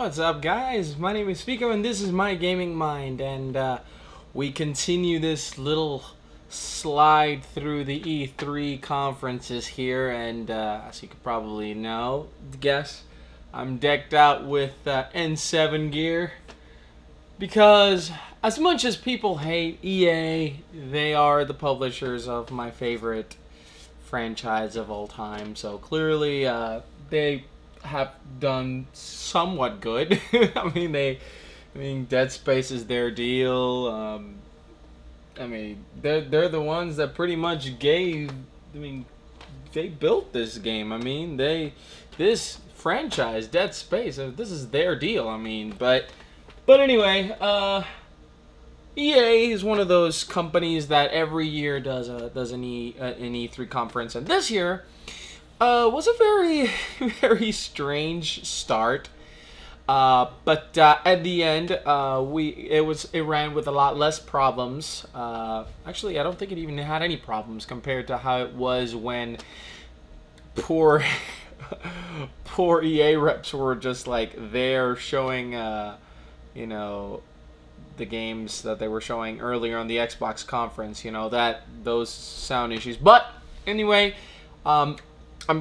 what's up, guys? My name is Fico, and this is My Gaming Mind, and we continue this little slide through the E3 conferences here, and as you could probably guess, I'm decked out with N7 gear, because as much as people hate EA, they are the publishers of my favorite franchise of all time, so clearly they have done somewhat good. I mean, Dead Space is their deal. I mean, they're the ones that pretty much gave. I mean, they built this game. I mean, this franchise, Dead Space. This is their deal. I mean, but anyway, EA is one of those companies that every year does an E3 conference, and this year was a very very strange start. But at the end, it ran with a lot less problems. Actually, I don't think it even had any problems compared to how it was when poor EA reps were just like there showing, the games that they were showing earlier on the Xbox conference. Those sound issues. But anyway, I'm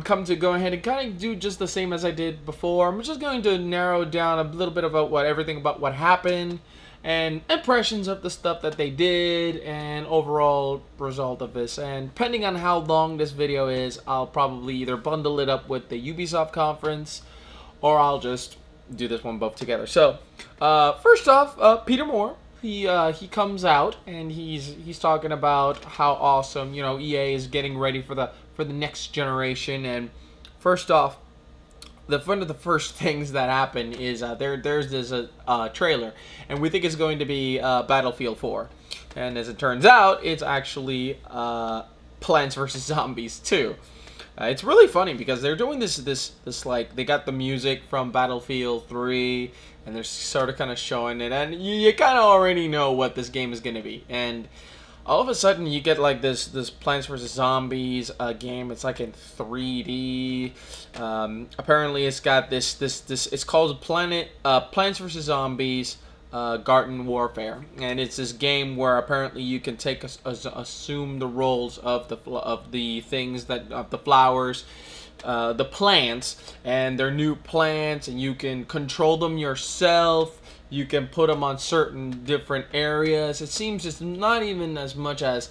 come to go ahead and kind of do just the same as I did before. I'm just going to narrow down a little bit about everything about what happened and impressions of the stuff that they did and overall result of this. And depending on how long this video is, I'll probably either bundle it up with the Ubisoft conference or I'll just do this one both together. So first off, Peter Moore. He comes out and he's talking about how awesome EA is getting ready for the next generation. And first off, one of the first things that happen is there's this trailer, and we think it's going to be Battlefield 4, and as it turns out, it's actually Plants vs Zombies 2. It's really funny because they're doing this like they got the music from Battlefield 3 and they're sort of kind of showing it, and you kind of already know what this game is going to be. And all of a sudden you get like this Plants vs Zombies game. It's like in 3D. Apparently it's got this it's called Plants vs Zombies Garden Warfare, and it's this game where apparently you can assume the roles of the things of the flowers, the plants, and their new plants, and you can control them yourself. You can put them on certain different areas. It seems it's not even as much as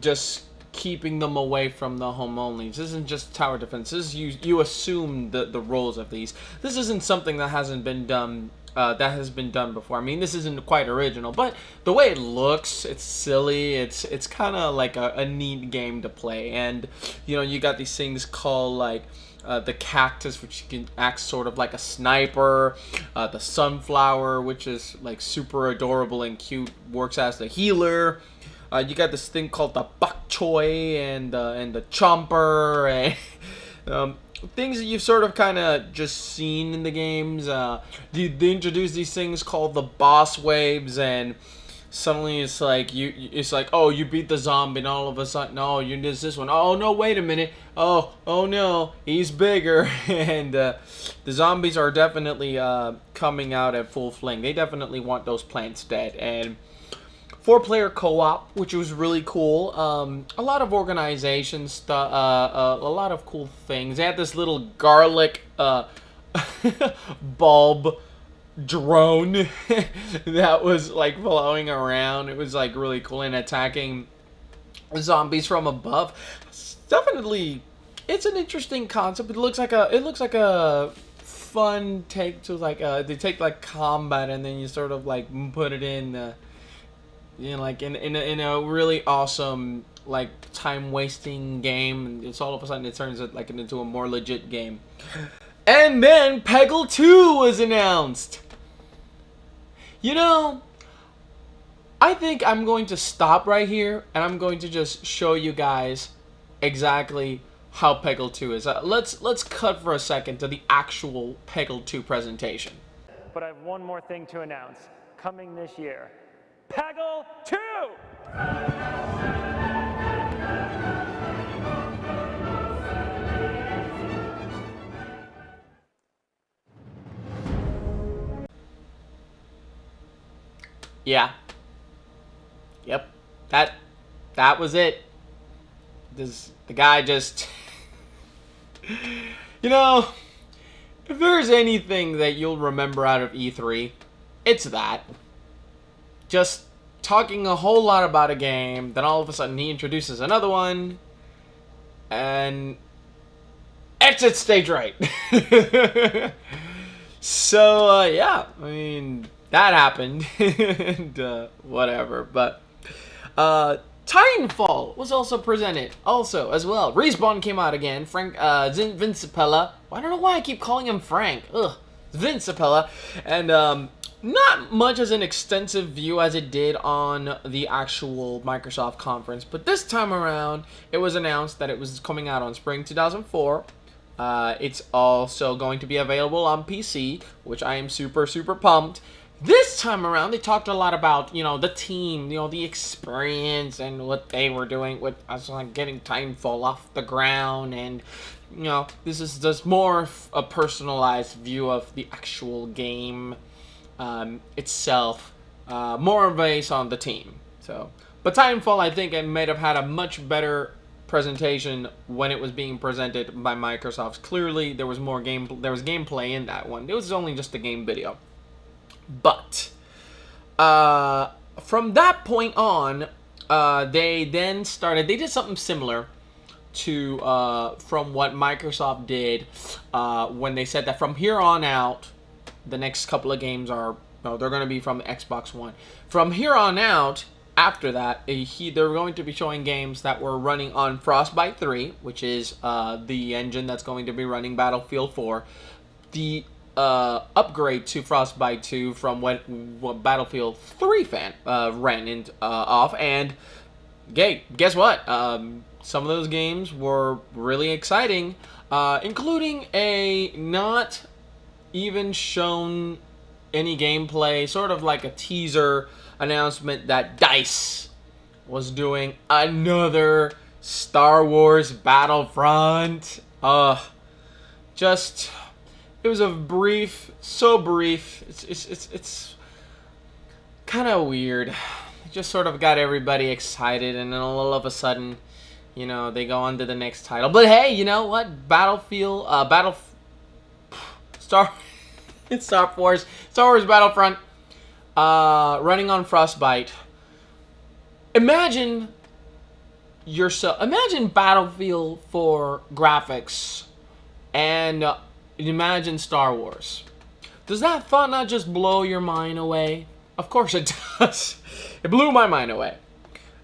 just keeping them away from the home only. This isn't just tower defense. This is you assume the roles of these. This isn't something that hasn't been done. That has been done before. I mean, this isn't quite original, but the way it looks, it's silly. It's kind of like a neat game to play. And you got these things called like the cactus, which you can act sort of like a sniper. The sunflower, which is like super adorable and cute, works as the healer. You got this thing called the bok choy and the chomper and things that you've sort of kind of just seen in the games. They introduce these things called the boss waves, and suddenly it's like oh, you beat the zombie, and all of a sudden, oh, you did this one. Oh no, wait a minute. Oh no, he's bigger. And the zombies are definitely coming out at full fling. They definitely want those plants dead. And 4-player co-op, which was really cool. A lot of organization stuff, a lot of cool things. They had this little garlic bulb drone that was like flowing around. It was like really cool, and attacking zombies from above. Definitely, it's an interesting concept. It looks like a fun take to like they take like combat and then you sort of like put it in. Like in a really awesome like time wasting game, and it's all of a sudden it turns it like into a more legit game. And then Peggle II was announced. I think I'm going to stop right here, and I'm going to just show you guys exactly how Peggle II is. Let's cut for a second to the actual Peggle II presentation. But I have one more thing to announce. Coming this year, Peggle II! Yeah. Yep. That was it. The guy just you know, if there's anything that you'll remember out of E3, it's that. Just talking a whole lot about a game, then all of a sudden he introduces another one, and exit stage right. So, yeah, I mean, that happened, and whatever, but, Titanfall was also presented, as well. Respawn came out again, Vince Appella, I don't know why I keep calling him Frank, Vince Appella, and, not much as an extensive view as it did on the actual Microsoft conference, but this time around, it was announced that it was coming out on spring 2004. It's also going to be available on PC, which I am super, super pumped. This time around, they talked a lot about, the team, the experience and what they were doing with getting Titanfall off the ground, and, this is just more a personalized view of the actual game itself, more based on the team. So, but Titanfall, I think it might have had a much better presentation when it was being presented by Microsoft. Clearly, there was gameplay in that one. It was only just a game video. But from that point on, they did something similar to from what Microsoft did when they said that from here on out, the next couple of games they're going to be from the Xbox One. From here on out, after that, they're going to be showing games that were running on Frostbite 3, which is the engine that's going to be running Battlefield 4. The upgrade to Frostbite 2 from what Battlefield 3 ran off. And guess what? Some of those games were really exciting, including a not even shown any gameplay, sort of like a teaser announcement that DICE was doing another Star Wars Battlefront. It was so brief. It's kind of weird. It just sort of got everybody excited, and then all of a sudden, they go on to the next title. But hey, you know what? Star Wars Battlefront, running on Frostbite. Imagine Battlefield 4 graphics, and imagine Star Wars. Does that thought not just blow your mind away? Of course it does. It blew my mind away.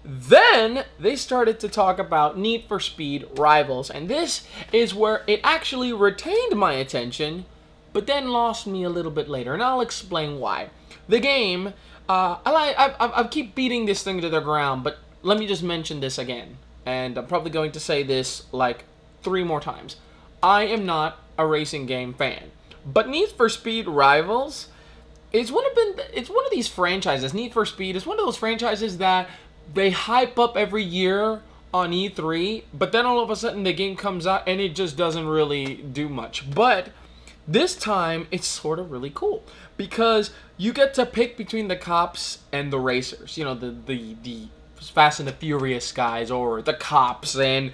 Then they started to talk about Need for Speed Rivals, and this is where it actually retained my attention, but then lost me a little bit later, and I'll explain why. The game, I keep beating this thing to the ground, but let me just mention this again, and I'm probably going to say this like 3 more times. I am not a racing game fan, but Need for Speed Rivals is one of these franchises. Need for Speed is one of those franchises that they hype up every year on E3, but then all of a sudden the game comes out and it just doesn't really do much. But this time it's sort of really cool because you get to pick between the cops and the racers. The Fast and the Furious guys or the cops, and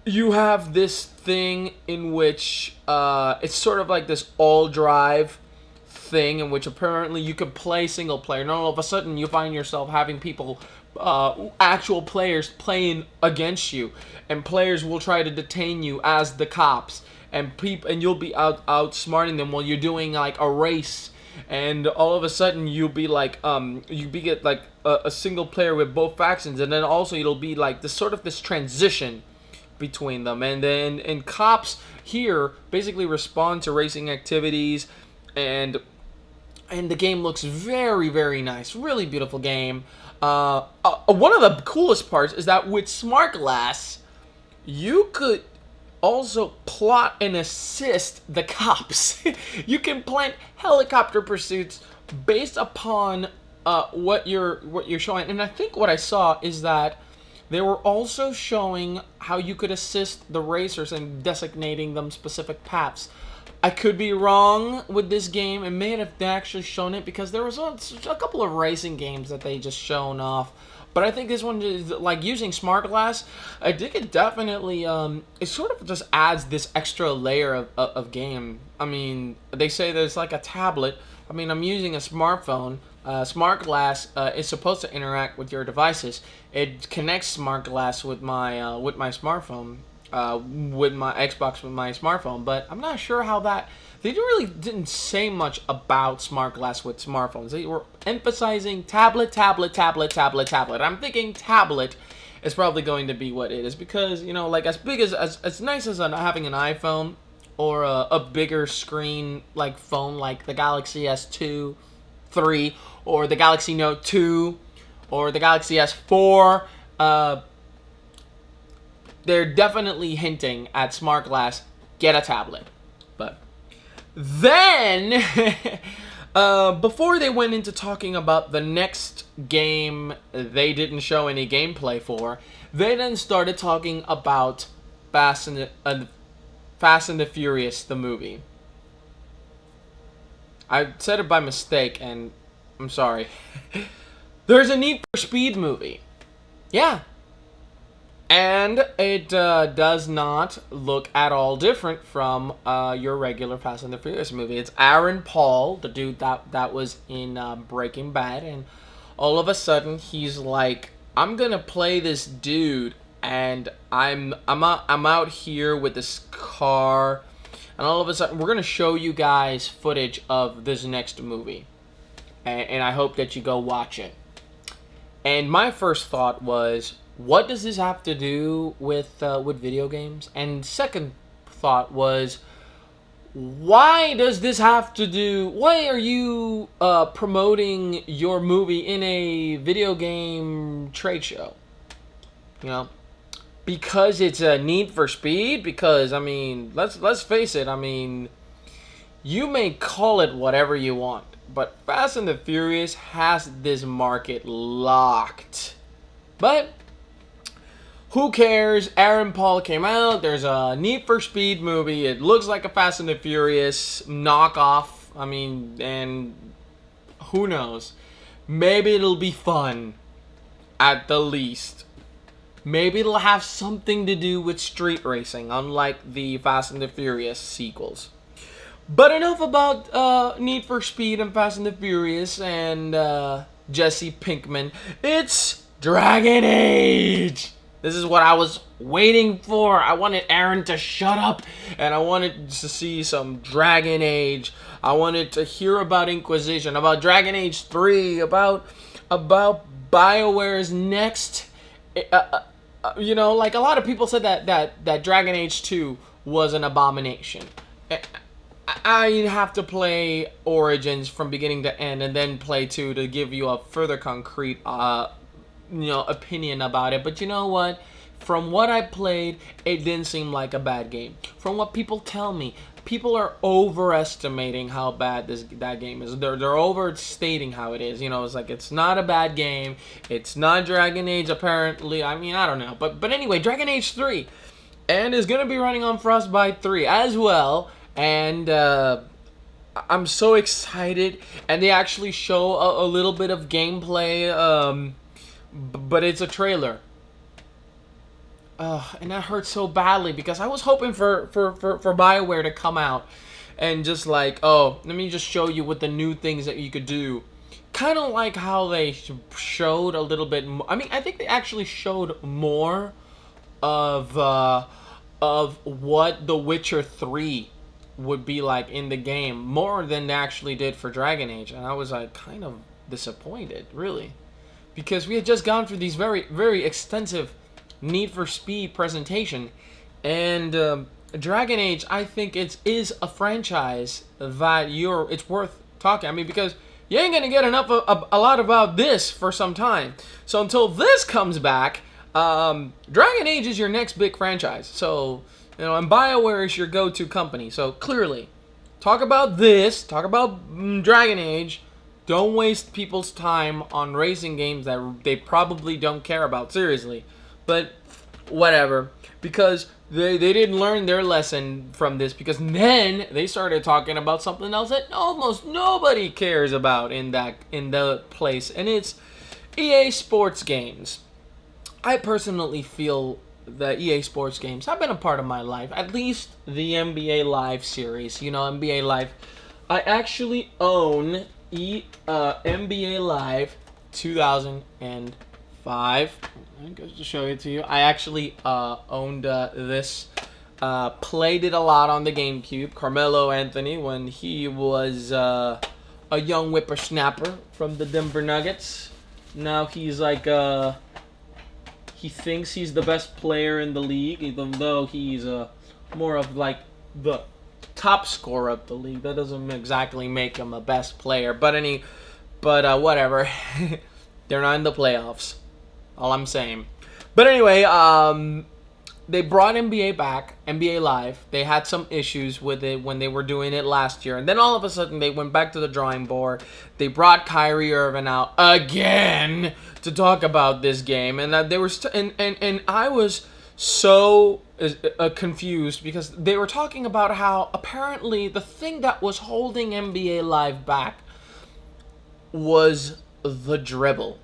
you have this thing in which it's sort of like this all-drive thing in which apparently you could play single player, and all of a sudden you find yourself having people, actual players playing against you, and players will try to detain you as the cops, and you'll be outsmarting them while you're doing like a race, and all of a sudden you'll be like get like a single player with both factions, and then also it'll be like this transition between them, and cops here basically respond to racing activities, and the game looks very, very nice. Really beautiful game. One of the coolest parts is that with Smart Glass, you could also plot and assist the cops. You can plan helicopter pursuits based upon what you're showing. And I think what I saw is that they were also showing how you could assist the racers in designating them specific paths. I could be wrong with this game. It may have actually shown it because there was a couple of racing games that they just shown off. But I think this one is like using Smart Glass. I think it definitely it sort of just adds this extra layer of game. I mean, they say there's like a tablet. I mean, I'm using a smartphone. Smart Glass is supposed to interact with your devices. It connects Smart Glass with my smartphone, with my Xbox with my smartphone. But I'm not sure how that. They really didn't say much about Smart Glass with smartphones. They were emphasizing tablet. I'm thinking tablet is probably going to be what it is because, you know, like as big as nice as having an iPhone or a bigger screen like phone like the Galaxy S2, 3, or the Galaxy Note 2, or the Galaxy S4, they're definitely hinting at Smart Glass. Get a tablet. But then, before they went into talking about the next game they didn't show any gameplay for, they then started talking about Fast and the Furious, the movie. I said it by mistake, and I'm sorry. There's a Need for Speed movie. Yeah. And it does not look at all different from your regular Fast and the Furious movie. It's Aaron Paul, the dude that was in Breaking Bad, and all of a sudden he's like, I'm gonna play this dude, and I'm out here with this car, and all of a sudden we're gonna show you guys footage of this next movie, and I hope that you go watch it. And my first thought was, what does this have to do with video games? And second thought was, why does this have to do? Why are you promoting your movie in a video game trade show? You know, because it's a Need for Speed. Because I mean, let's face it. I mean, you may call it whatever you want, but Fast and the Furious has this market locked. But who cares? Aaron Paul came out. There's a Need for Speed movie. It looks like a Fast and the Furious knockoff. I mean, and who knows? Maybe it'll be fun, at the least. Maybe it'll have something to do with street racing, unlike the Fast and the Furious sequels. But enough about Need for Speed and Fast and the Furious and Jesse Pinkman. It's Dragon Age! This is what I was waiting for. I wanted Aaron to shut up, and I wanted to see some Dragon Age. I wanted to hear about Inquisition, about Dragon Age 3, about BioWare's next. You know, like a lot of people said that Dragon Age 2 was an abomination. I have to play Origins from beginning to end, and then play 2 to give you a further concrete opinion about it. But you know what? From what I played, it didn't seem like a bad game. From what people tell me, people are overestimating how bad that game is. They're overstating how it is. You know, it's like it's not a bad game. It's not Dragon Age apparently. I mean, I don't know. But anyway, Dragon Age 3, and is gonna be running on Frostbite 3 as well. And I'm so excited. And they actually show a little bit of gameplay. But it's a trailer. And that hurts so badly because I was hoping for BioWare to come out and just like, oh, let me just show you what the new things that you could do. Kind of like how they showed a little bit more. I mean, I think they actually showed more of what The Witcher 3 would be like in the game, more than they actually did for Dragon Age. And I was like kind of disappointed, really. Because we had just gone through these very, very extensive Need for Speed presentation. And Dragon Age, I think is a franchise that it's worth talking. I mean, because you ain't going to get enough a lot about this for some time. So until this comes back, Dragon Age is your next big franchise. So, you know, and BioWare is your go-to company. So clearly, talk about this. Talk about Dragon Age. Don't waste people's time on racing games that they probably don't care about, seriously. But whatever, because they didn't learn their lesson from this, because then they started talking about something else that almost nobody cares about in the place, and it's EA Sports games. I personally feel that EA Sports games have been a part of my life, at least the NBA Live series. You know, NBA Live. I actually own NBA Live 2005. I'm going to show it to you. I actually owned this. Played it a lot on the GameCube. Carmelo Anthony, when he was a young whippersnapper from the Denver Nuggets. Now he's like he thinks he's the best player in the league, even though he's more of like the top scorer of the league. That doesn't exactly make him a best player, but whatever. They're not in the playoffs. All I'm saying. But anyway, they brought NBA back, NBA Live. They had some issues with it when they were doing it last year, and then all of a sudden they went back to the drawing board. They brought Kyrie Irving out again to talk about this game, and they were and I was so confused, because they were talking about how apparently the thing that was holding NBA Live back was the dribble.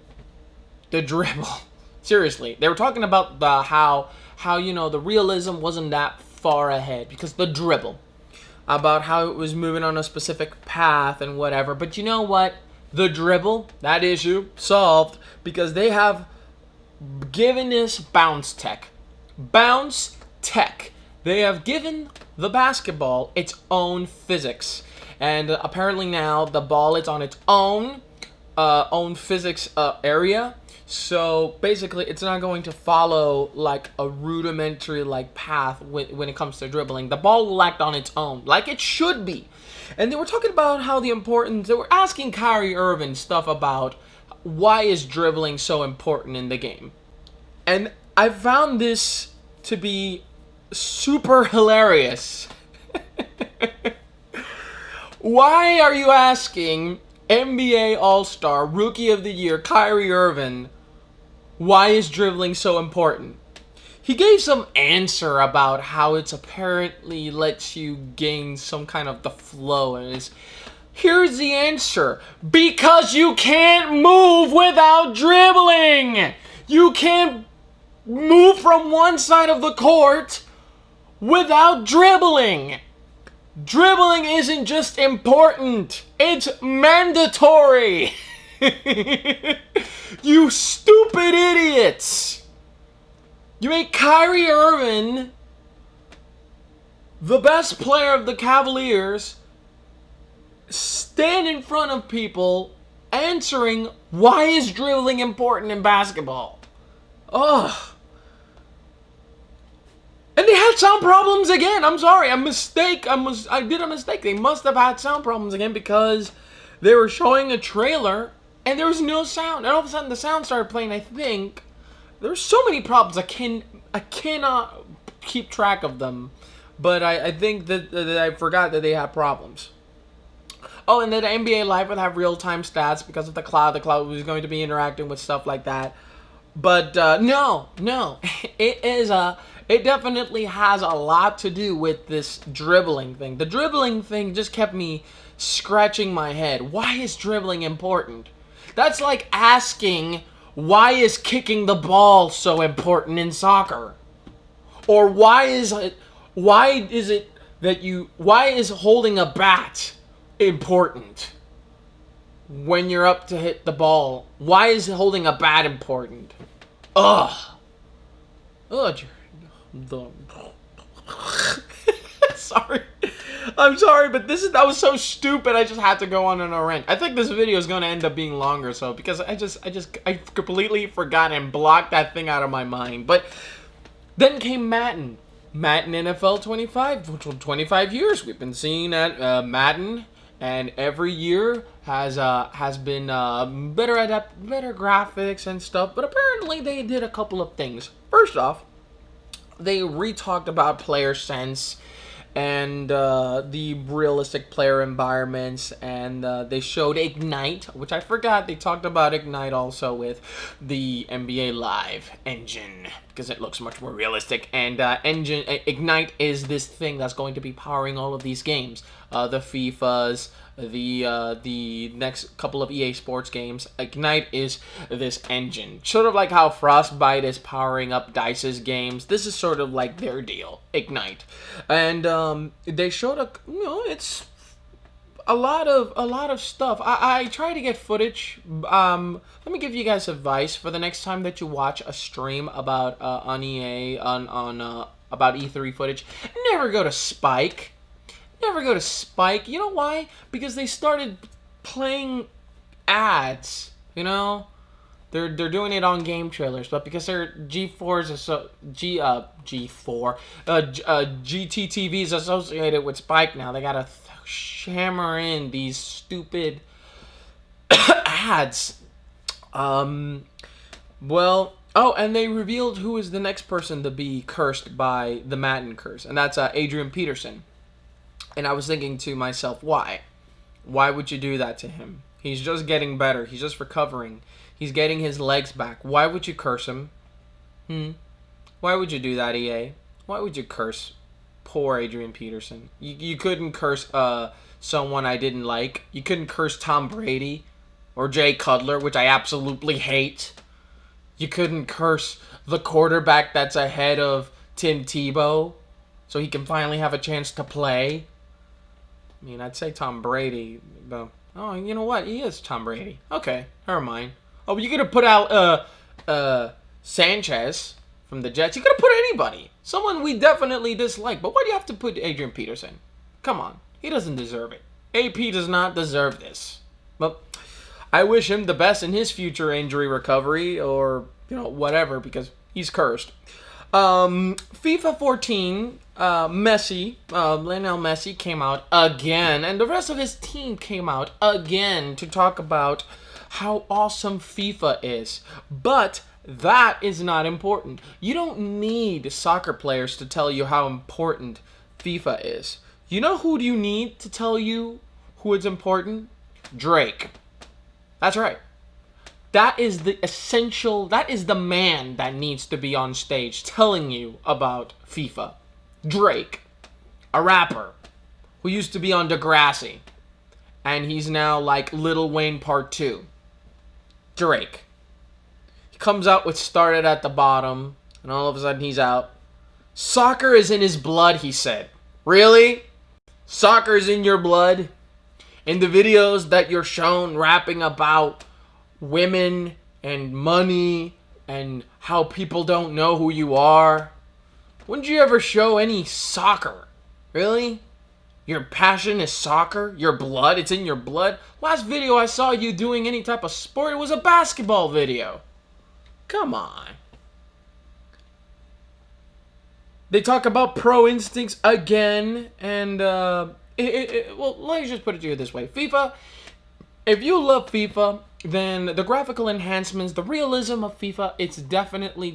The dribble. Seriously, they were talking about how you know the realism wasn't that far ahead because the dribble, about how it was moving on a specific path and whatever. But you know what? The dribble, that issue solved, because they have given this bounce tech. Bounce tech. They have given the basketball its own physics, and apparently now the ball is on its own physics area. So basically, it's not going to follow like a rudimentary like path when it comes to dribbling. The ball will act on its own, like it should be. And they were talking about how the importance. They were asking Kyrie Irving stuff about why is dribbling so important in the game. And I found this to be super hilarious. Why are you asking NBA All-Star Rookie of the Year Kyrie Irving, why is dribbling so important? He gave some answer about how it's apparently lets you gain some kind of the flow, and here's the answer: because you can't move without dribbling. You can't move from one side of the court without dribbling. Dribbling isn't just important, it's mandatory. You stupid idiots. You make Kyrie Irving the best player of the Cavaliers stand in front of people answering why is dribbling important in basketball. Ugh. And they had sound problems again. I'm sorry. I did a mistake. They must have had sound problems again, because they were showing a trailer and there was no sound. And all of a sudden the sound started playing. I think there's so many problems. I cannot keep track of them. But I think that I forgot that they had problems. Oh, and then the NBA Live would have real-time stats because of the cloud. The cloud was going to be interacting with stuff like that. But no. It definitely has a lot to do with this dribbling thing. The dribbling thing just kept me scratching my head. Why is dribbling important? That's like asking, why is kicking the ball so important in soccer? Or why is holding a bat important when you're up to hit the ball? Why is holding a bat important? Ugh. Sorry. I'm sorry, but that was so stupid. I just had to go on a rant. I think this video is going to end up being longer, so because I completely forgot and blocked that thing out of my mind. But then came Madden NFL 25, which was 25 years. We've been seeing that Madden, and every year has been better graphics and stuff. But apparently they did a couple of things. First off, they re-talked about player sense and the realistic player environments, and they showed Ignite, which I forgot. They talked about Ignite also with the NBA Live engine, because it looks much more realistic. And Ignite is this thing that's going to be powering all of these games. The FIFAs, the next couple of EA Sports games. Ignite is this engine. Sort of like how Frostbite is powering up DICE's games. This is sort of like their deal, Ignite. And they showed it's a lot of stuff. I try to get footage. Let me give you guys advice for the next time that you watch a stream about on EA about E3 footage. Never go to Spike. Never go to Spike. You know why? Because they started playing ads. You know, they're doing it on game trailers, but because their GTTV is associated with Spike now, they gotta hammer in these stupid ads. Well, oh, and they revealed who is the next person to be cursed by the Madden curse, and that's Adrian Peterson. And I was thinking to myself, why? Why would you do that to him? He's just getting better. He's just recovering. He's getting his legs back. Why would you curse him? Why would you do that, EA? Why would you curse poor Adrian Peterson? You couldn't curse someone I didn't like. You couldn't curse Tom Brady or Jay Cutler, which I absolutely hate. You couldn't curse the quarterback that's ahead of Tim Tebow so he can finally have a chance to play. I mean, I'd say Tom Brady, but oh, you know what? He is Tom Brady. Okay, never mind. Oh, but you could have put out Sanchez from the Jets. You could have put anybody. Someone we definitely dislike. But why do you have to put Adrian Peterson? Come on. He doesn't deserve it. AP does not deserve this. But I wish him the best in his future injury recovery or, whatever, because he's cursed. FIFA 14, Lionel Messi came out again, and the rest of his team came out again to talk about how awesome FIFA is. But that is not important. You don't need soccer players to tell you how important FIFA is. You know who do you need to tell you who is important? Drake. That's right. That is the essential, that is the man that needs to be on stage telling you about FIFA. Drake, a rapper who used to be on Degrassi, and he's now like Lil Wayne Part 2. Drake. He comes out with Started at the Bottom, and all of a sudden he's out. Soccer is in his blood, he said. Really? Soccer is in your blood? In the videos that you're shown rapping about women and money and how people don't know who you are, wouldn't you ever show any soccer? Really? Your passion is soccer? Your blood? It's in your blood? Last video I saw you doing any type of sport, it was a basketball video. Come on. They talk about pro instincts again, and well, let me just put it to you this way. FIFA, if you love FIFA, then the graphical enhancements, the realism of FIFA, it's definitely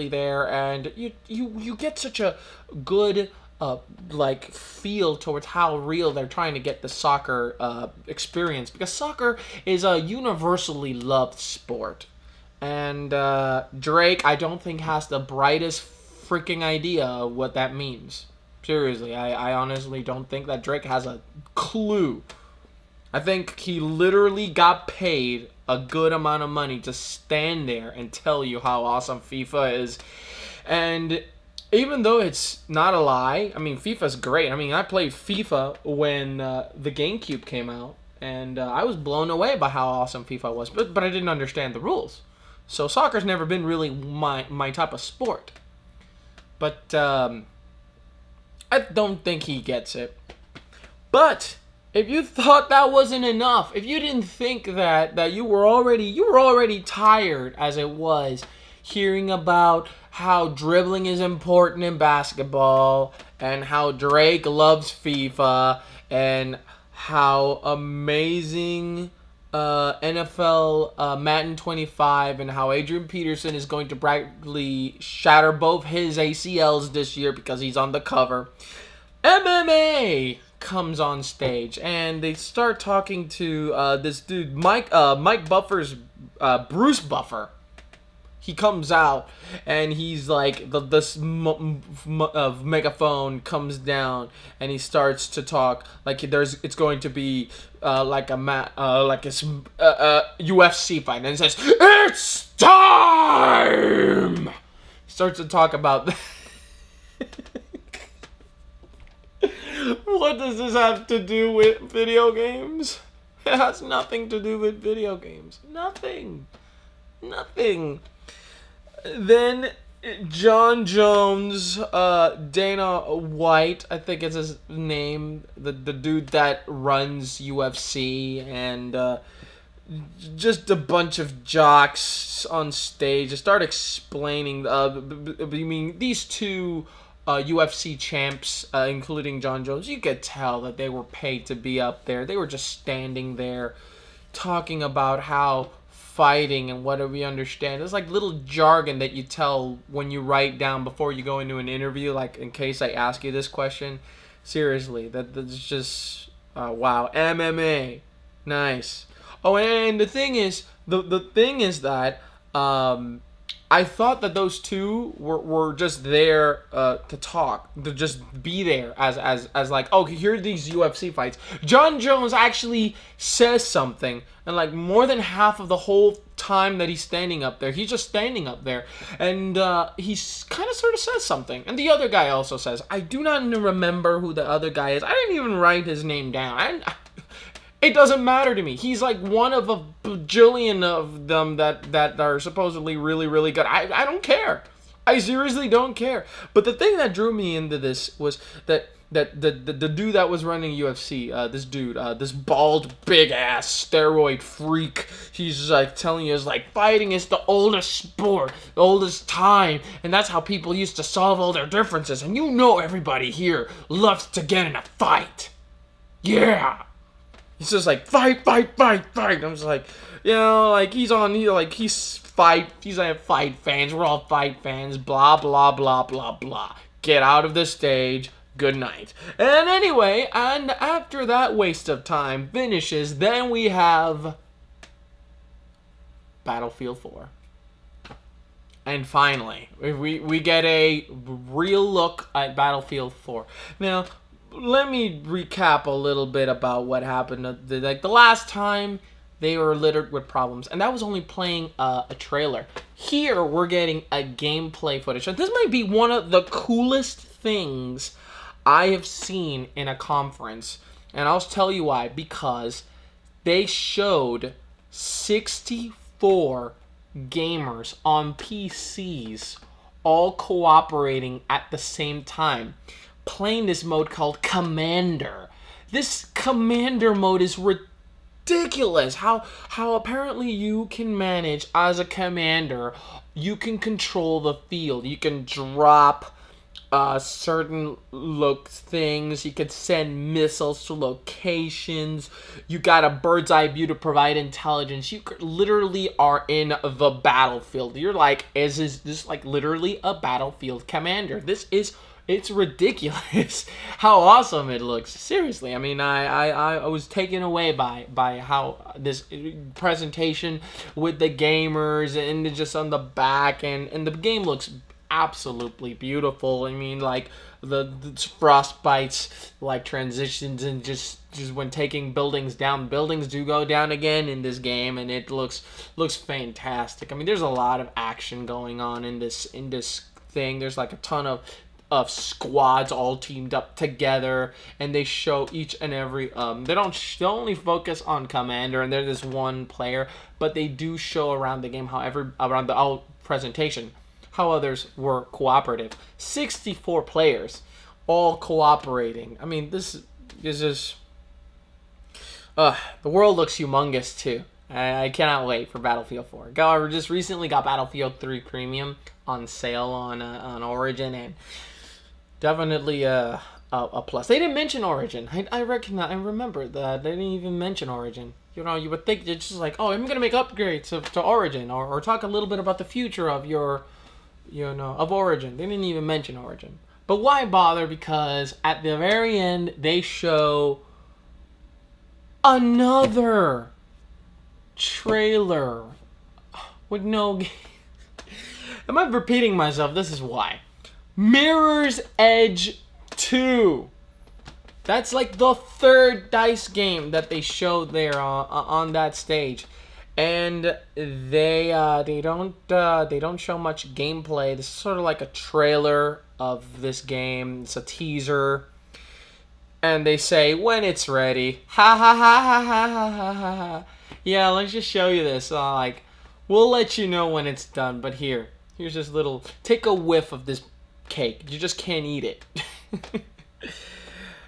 there, and you get such a good feel towards how real they're trying to get the soccer experience, because soccer is a universally loved sport, and Drake, I don't think, has the brightest freaking idea of what that means. Seriously, I honestly don't think that Drake has a clue. I think he literally got paid a good amount of money to stand there and tell you how awesome FIFA is. And even though it's not a lie, I mean, FIFA's great. I mean, I played FIFA when the GameCube came out, and I was blown away by how awesome FIFA was, but I didn't understand the rules. So soccer's never been really my type of sport. But I don't think he gets it. But if you thought that wasn't enough, if you didn't think that you were already tired as it was hearing about how dribbling is important in basketball and how Drake loves FIFA and how amazing NFL Madden 25 and how Adrian Peterson is going to practically shatter both his ACLs this year because he's on the cover, MMA comes on stage and they start talking to this dude Mike Buffer's Bruce Buffer. he comes out and he's like this megaphone comes down and he starts to talk like it's going to be like a UFC fight, and he says it's time. Starts to talk about what does this have to do with video games? It has nothing to do with video games. Nothing. Then John Jones, Dana White, I think it's his name, the dude that runs UFC, and just a bunch of jocks on stage to start explaining. These two UFC champs, including John Jones, you could tell that they were paid to be up there. They were just standing there talking about how fighting and what do we understand. It's like little jargon that you tell when you write down before you go into an interview, like in case I ask you this question. Seriously, that's just wow. MMA, nice. Oh, and the thing is, the thing is that I thought that those two were just there to talk, to just be there as like, oh, here are these UFC fights. John Jones actually says something, and like more than half of the whole time that he's standing up there, he's just standing up there, and he's kind of sort of says something. And the other guy also says, I do not remember who the other guy is. I didn't even write his name down. It doesn't matter to me. He's like one of a bajillion of them that are supposedly really, really good. I don't care. I seriously don't care. But the thing that drew me into this was that the dude that was running UFC, this bald, big-ass steroid freak, he's like telling you, is like, fighting is the oldest sport, the oldest time, and that's how people used to solve all their differences. And you know everybody here loves to get in a fight. Yeah. He's just like, fight. I'm just like, he's fight fans. We're all fight fans. Blah, blah, blah, blah, blah. Get out of the stage. Good night. And anyway, and after that waste of time finishes, then we have Battlefield 4. And finally, we get a real look at Battlefield 4. Now, let me recap a little bit about what happened. The last time, they were littered with problems, and that was only playing a trailer. Here, we're getting a gameplay footage. And this might be one of the coolest things I have seen in a conference, and I'll tell you why. Because they showed 64 gamers on PCs all cooperating at the same time, playing this mode called Commander. This Commander mode is ridiculous. How apparently you can manage as a commander. You can control the field. You can drop certain things. You could send missiles to locations. You got a bird's eye view to provide intelligence. You literally are in the battlefield. You're like, is this like literally a battlefield commander? It's ridiculous how awesome it looks. Seriously, I mean, I was taken away by how this presentation with the gamers and just on the back, and the game looks absolutely beautiful. I mean, like the frostbites, like transitions, and just when taking buildings down, buildings do go down again in this game, and it looks fantastic. I mean, there's a lot of action going on in this thing. There's like a ton of squads all teamed up together, and they show each and every they don't only focus on commander and they're this one player, but they do show around the game around the presentation how others were cooperative. 64 players all cooperating. I mean, this is just the world looks humongous too. I cannot wait for Battlefield 4. I just recently got Battlefield 3 Premium on sale on Origin, and definitely a plus. They didn't mention Origin. I remember that they didn't even mention Origin. You would think it's just like, oh, I'm gonna make upgrades to Origin, or talk a little bit about the future of of Origin. They didn't even mention Origin. But why bother? Because at the very end they show another trailer with no Am I repeating myself? This is why. Mirror's Edge 2. That's like the third DICE game that they showed there on that stage, and they don't show much gameplay. This is sort of like a trailer of this game. It's a teaser, and they say when it's ready. Ha ha ha ha ha ha ha ha ha. Yeah, let's just show you this. Like, we'll let you know when it's done. But here's this little. Take a whiff of this cake. You just can't eat it.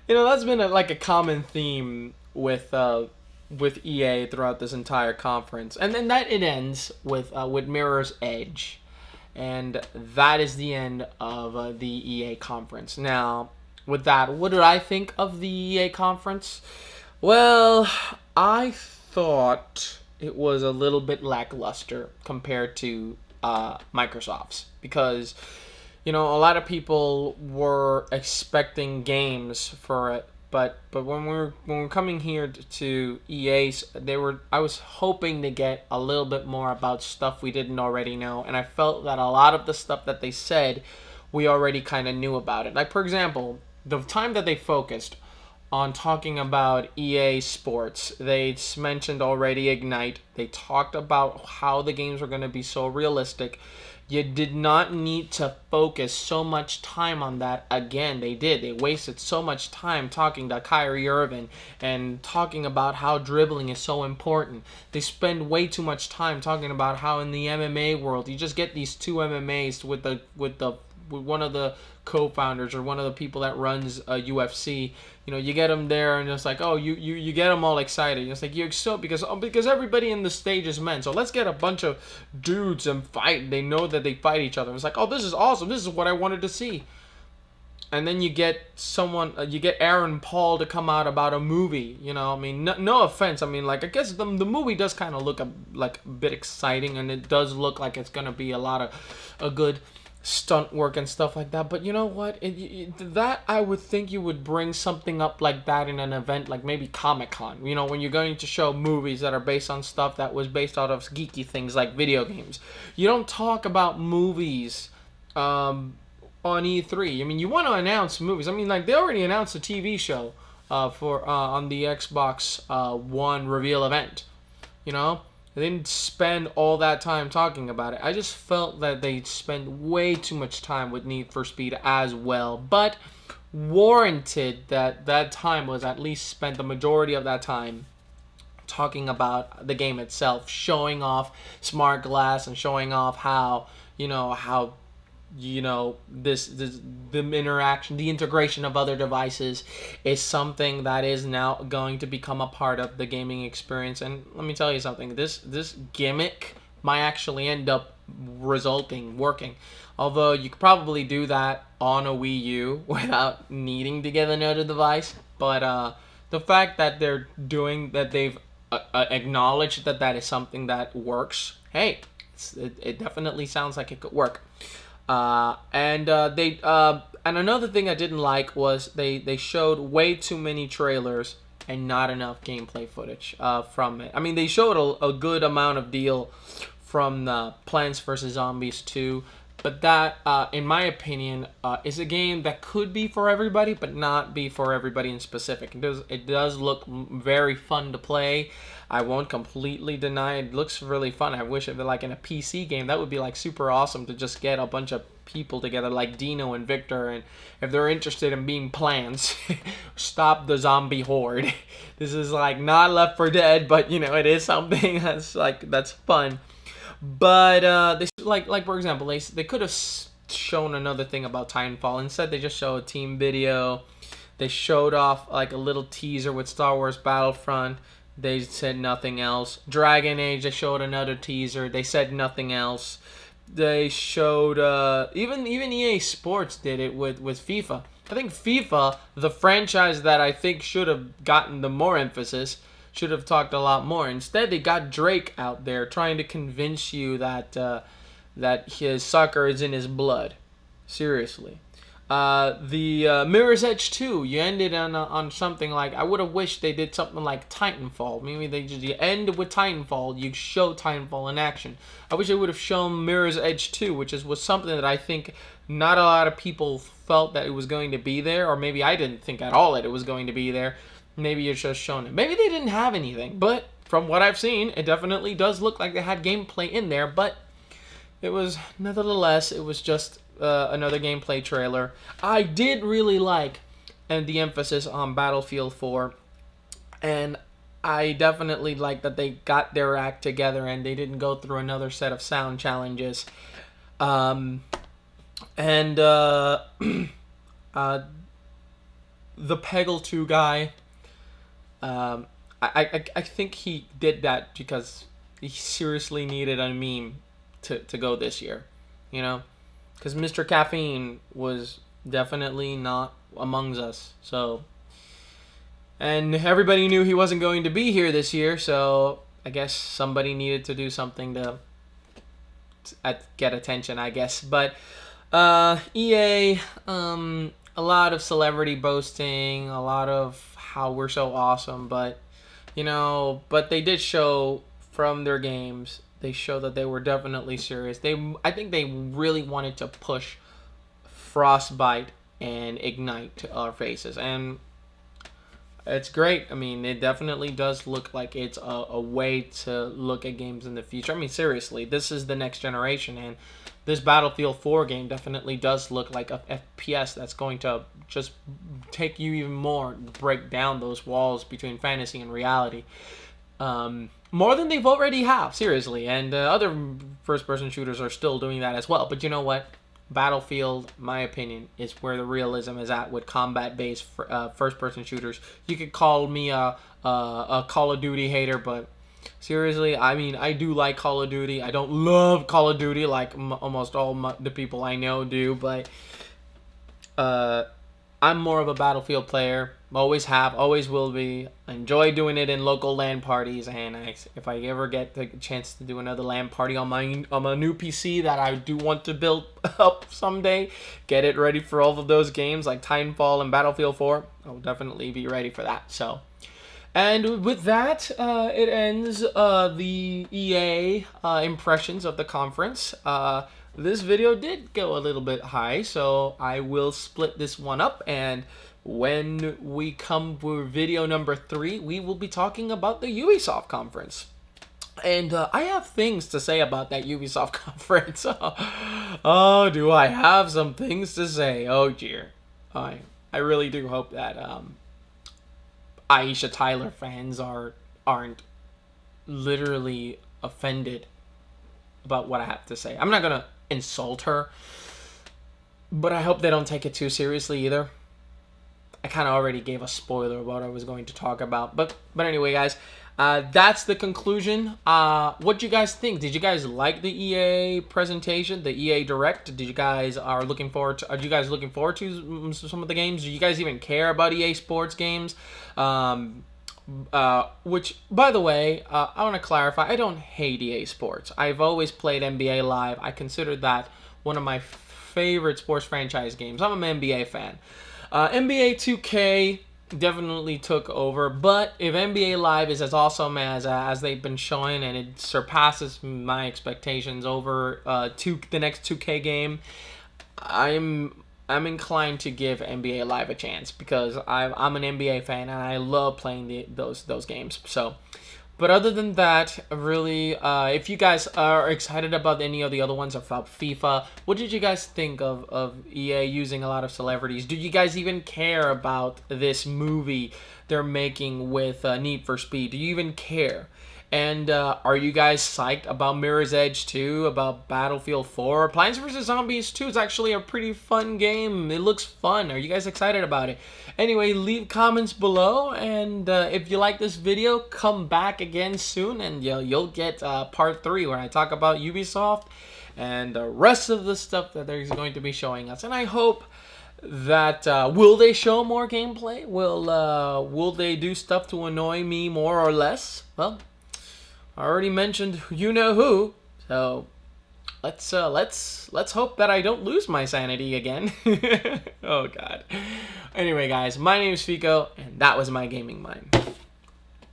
You know, that's been like a common theme with EA throughout this entire conference, and then it ends with Mirror's Edge, and that is the end of the EA conference. Now, with that, what did I think of the EA conference? Well, I thought it was a little bit lackluster compared to Microsoft's, because you know, a lot of people were expecting games for it, but when we're coming here to EA's, I was hoping to get a little bit more about stuff we didn't already know, and I felt that a lot of the stuff that they said we already kind of knew about it. Like, for example, the time that they focused on talking about EA Sports, they mentioned already Ignite. They talked about how the games were going to be so realistic. You did not need to focus so much time on that. Again, they did. They wasted so much time talking to Kyrie Irving and talking about how dribbling is so important. They spend way too much time talking about how in the MMA world, you just get these two MMAs with one of the co-founders or one of the people that runs UFC. You know, you get them there and it's like, oh, you get them all excited. It's like, you're so because everybody in the stage is men, so let's get a bunch of dudes and fight. They know that they fight each other. It's like, oh, this is awesome. This is what I wanted to see. And then you get Aaron Paul to come out about a movie. You know, I mean, no offense. I mean, like, I guess the movie does kind of look like a bit exciting, and it does look like it's gonna be a good stunt work and stuff like that. But you know what, that I would think you would bring something up like that in an event like maybe Comic-Con, you know, when you're going to show movies that are based on stuff that was based out of geeky things like video games. You don't talk about movies on E3. I mean, you want to announce movies. I mean, like, they already announced a TV show on the Xbox One reveal event, you know. They didn't spend all that time talking about it. I just felt that they spent way too much time with Need for Speed as well. But warranted that time was at least spent the majority of that time talking about the game itself, showing off smart glass and showing off how the interaction, the integration of other devices is something that is now going to become a part of the gaming experience. And let me tell you something, this gimmick might actually end up working. Although you could probably do that on a Wii U without needing to get another device. But the fact that they've acknowledged that is something that works, hey, it definitely sounds like it could work. And another thing I didn't like was they showed way too many trailers and not enough gameplay footage from it. I mean, they showed a good amount of deal from the Plants vs. Zombies 2, but that, in my opinion, is a game that could be for everybody, but not be for everybody in specific. It does look very fun to play. I won't completely deny it looks really fun. I wish it were like in a PC game. That would be like super awesome to just get a bunch of people together like Dino and Victor, and if they're interested in being plants, stop the zombie horde. This is like not Left 4 Dead, but you know, it is something that's fun. But they like for example, they could have shown another thing about Titanfall. Instead, they just show a team video. They showed off like a little teaser with Star Wars Battlefront. They said nothing else. Dragon Age, they showed another teaser. They said nothing else. They showed even EA Sports did it with FIFA. I think FIFA, the franchise that I think should have gotten the more emphasis, should have talked a lot more. Instead, they got Drake out there trying to convince you that his soccer is in his blood. Seriously. The Mirror's Edge 2, you ended on something like, I would have wished they did something like Titanfall. Maybe you end with Titanfall, you show Titanfall in action. I wish they would have shown Mirror's Edge 2, which was something that I think not a lot of people felt that it was going to be there, or maybe I didn't think at all that it was going to be there. Maybe it's just shown it. Maybe they didn't have anything, but from what I've seen, it definitely does look like they had gameplay in there, but it was, nevertheless, it was just another gameplay trailer. I did really like the emphasis on Battlefield 4, and I definitely like that they got their act together and they didn't go through another set of sound challenges. The Peggle II guy, I think he did that because he seriously needed a meme to go this year, you know, because Mr. Caffeine was definitely not amongst us. So, and everybody knew he wasn't going to be here this year, so I guess somebody needed to do something to get attention, I guess. But EA, a lot of celebrity boasting, a lot of how we're so awesome, but you know, but they did show from their games, they show that they were definitely serious. I think they really wanted to push Frostbite and Ignite to our faces, and it's great. I mean, it definitely does look like it's a way to look at games in the future. I mean, seriously, this is the next generation, and this Battlefield 4 game definitely does look like a FPS that's going to just take you even more, break down those walls between fantasy and reality. More than they've already have, seriously. And other first-person shooters are still doing that as well. But you know what? Battlefield, my opinion, is where the realism is at with combat-based first-person shooters. You could call me a Call of Duty hater, but seriously, I mean, I do like Call of Duty. I don't love Call of Duty like almost all the people I know do, but I'm more of a Battlefield player. Always have, always will be. I enjoy doing it in local LAN parties, and if I ever get the chance to do another LAN party on my new PC that I do want to build up someday, get it ready for all of those games like Titanfall and Battlefield 4, I'll definitely be ready for that. So, and with that, it ends the EA impressions of the conference. This video did go a little bit high, so I will split this one up, and when we come for video number 3, we will be talking about the Ubisoft conference. And I have things to say about that Ubisoft conference. Oh, do I have some things to say? Oh, dear. I really do hope that Aisha Tyler fans aren't literally offended about what I have to say. I'm not going to insult her, but I hope they don't take it too seriously either. I kind of already gave a spoiler of what I was going to talk about, but anyway, guys, that's the conclusion. What do you guys think? Did you guys like the EA presentation, the EA Direct? Did you guys are you guys looking forward to some of the games? Do you guys even care about EA Sports games? Which, by the way, I want to clarify, I don't hate EA Sports. I've always played NBA Live. I consider that one of my favorite sports franchise games. I'm an NBA fan. NBA 2K definitely took over, but if NBA Live is as awesome as they've been showing, and it surpasses my expectations over the next 2K game, I'm inclined to give NBA Live a chance, because I'm an NBA fan and I love playing those games. So, but other than that, really, if you guys are excited about any of the other ones, about FIFA, what did you guys think of EA using a lot of celebrities? Do you guys even care about this movie they're making with Need for Speed? Do you even care? And are you guys psyched about Mirror's Edge 2, about Battlefield 4? Plants vs. Zombies 2 is actually a pretty fun game. It looks fun. Are you guys excited about it? Anyway, leave comments below, and if you like this video, come back again soon, and you'll get part 3 where I talk about Ubisoft and the rest of the stuff that they're going to be showing us. And I hope that will they show more gameplay? Will they do stuff to annoy me more or less? Well, I already mentioned you know who, so let's hope that I don't lose my sanity again. Oh God. Anyway, guys, my name is Fico, and that was my gaming mind.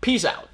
Peace out.